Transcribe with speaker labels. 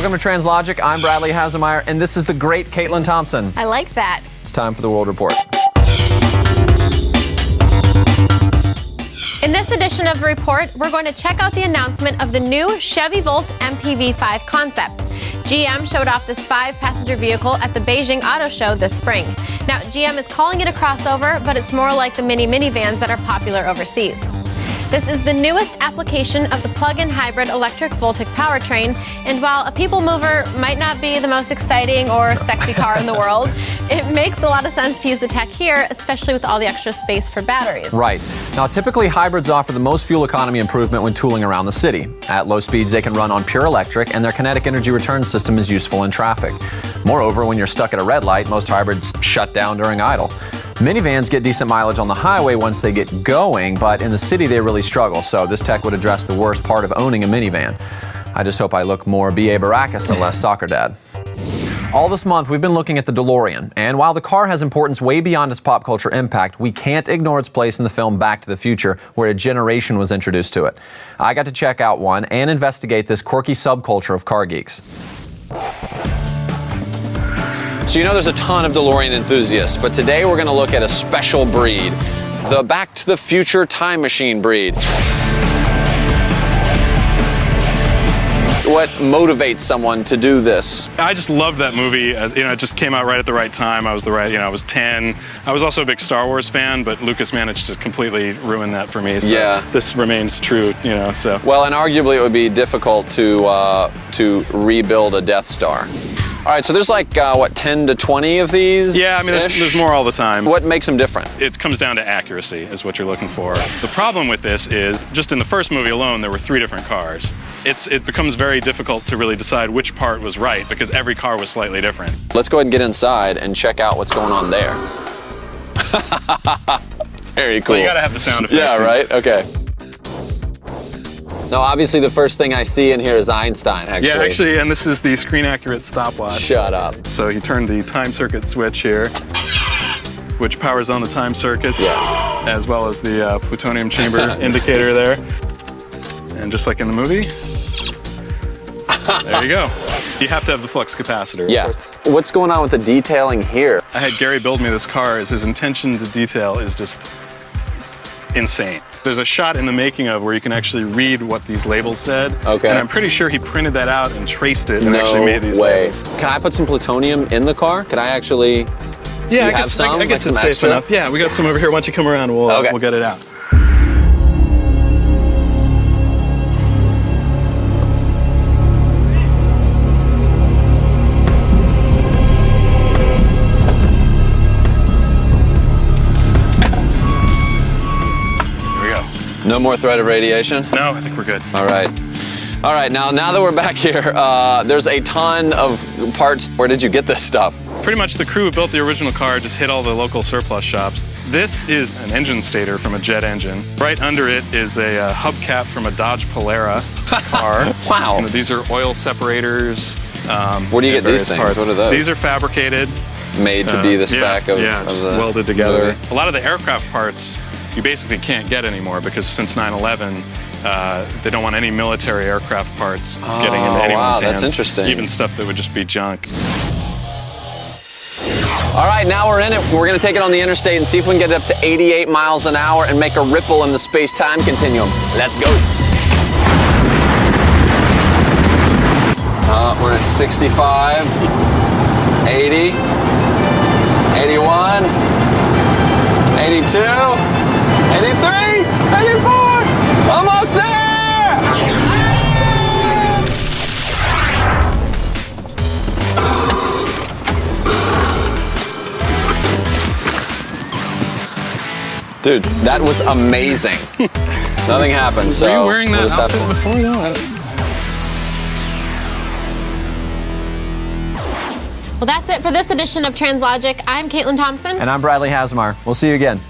Speaker 1: Welcome to TRANSLOGIC. I'm Bradley Haselmeyer, and this is the great Caitlin Thompson.
Speaker 2: I like that.
Speaker 1: It's time for the World Report.
Speaker 2: In this edition of the report, we're going to check out the announcement of the new Chevy Volt MPV5 concept. GM showed off this 5-passenger vehicle at the Beijing Auto Show this spring. Now, GM is calling it a crossover, but it's more like the minivans that are popular overseas. This is the newest application of the plug-in hybrid electric Voltec powertrain, and while a people mover might not be the most exciting or sexy car in the world, it makes a lot of sense to use the tech here, especially with all the extra space for batteries.
Speaker 1: Right. Now, typically hybrids offer the most fuel economy improvement when tooling around the city. At low speeds, they can run on pure electric, and their kinetic energy return system is useful in traffic. Moreover, when you're stuck at a red light, most hybrids shut down during idle. Minivans get decent mileage on the highway once they get going, but in the city they really struggle, so this tech would address the worst part of owning a minivan. I just hope I look more B.A. Baracus and less soccer dad. All this month we've been looking at the DeLorean, and while the car has importance way beyond its pop culture impact, we can't ignore its place in the film Back to the Future, where a generation was introduced to it. I got to check out one and investigate this quirky subculture of car geeks. So you know there's a ton of DeLorean enthusiasts, but today we're going to look at a special breed, the Back to the Future time machine breed. What motivates someone to do this?
Speaker 3: I just loved that movie. It just came out right at the right time. I was I was 10. I was also a big Star Wars fan, but Lucas managed to completely ruin that for me. So
Speaker 1: yeah.
Speaker 3: This remains true, so.
Speaker 1: Well, and arguably it would be difficult to rebuild a Death Star. All right, so there's like, 10 to 20 of these?
Speaker 3: Yeah, I mean, there's more all the time.
Speaker 1: What makes them different?
Speaker 3: It comes down to accuracy is what you're looking for. The problem with this is, just in the first movie alone, there were 3 different cars. It becomes very difficult to really decide which part was right because every car was slightly different.
Speaker 1: Let's go ahead and get inside and check out what's going on there. Very cool.
Speaker 3: Well, you gotta have the sound effect.
Speaker 1: Yeah, right? Okay. Now, obviously, the first thing I see in here is Einstein, actually.
Speaker 3: Yeah, actually, and this is the screen-accurate stopwatch.
Speaker 1: Shut up.
Speaker 3: So you turn the time circuit switch here, which powers on the time circuits, as well as the plutonium chamber indicator there. And just like in the movie, there you go. You have to have the flux capacitor.
Speaker 1: Yeah. What's going on with the detailing here?
Speaker 3: I had Gary build me this car, as his intention to detail is just insane. There's a shot in the making of where you can actually read what these labels said. Okay. And I'm pretty sure he printed that out and traced it and actually made these labels.
Speaker 1: Can I put some plutonium in the car? Can I actually
Speaker 3: Yeah,
Speaker 1: I
Speaker 3: guess it's safe enough. Yeah, we got some over here. Why don't you come around, we'll get it out.
Speaker 1: No more threat of radiation?
Speaker 3: No, I think we're good.
Speaker 1: All right. All right, now that we're back here, there's a ton of parts. Where did you get this stuff?
Speaker 3: Pretty much the crew who built the original car just hit all the local surplus shops. This is an engine stator from a jet engine. Right under it is a hubcap from a Dodge Polara car.
Speaker 1: Wow.
Speaker 3: These are oil separators.
Speaker 1: Where do you get these things?
Speaker 3: Parts.
Speaker 1: What are those?
Speaker 3: These are fabricated.
Speaker 1: Made to be the spec of
Speaker 3: just
Speaker 1: the
Speaker 3: welded together.
Speaker 1: movie.
Speaker 3: A lot of the aircraft parts you basically can't get anymore because since 9/11, they don't want any military aircraft parts getting into anyone's hands.
Speaker 1: That's interesting.
Speaker 3: Even stuff that would just be junk.
Speaker 1: All right, now we're in it. We're gonna take it on the interstate and see if we can get it up to 88 miles an hour and make a ripple in the space-time continuum. Let's go. We're at 65, 80, 81, 82, 83, 84, almost there! Dude, that was amazing. Nothing happened, so...
Speaker 3: Were you wearing that outfit
Speaker 1: happened?
Speaker 3: before, though?
Speaker 2: Well, that's it for this edition of TRANSLOGIC. I'm Caitlin Thompson.
Speaker 1: And I'm Bradley Haselmeyer. We'll see you again.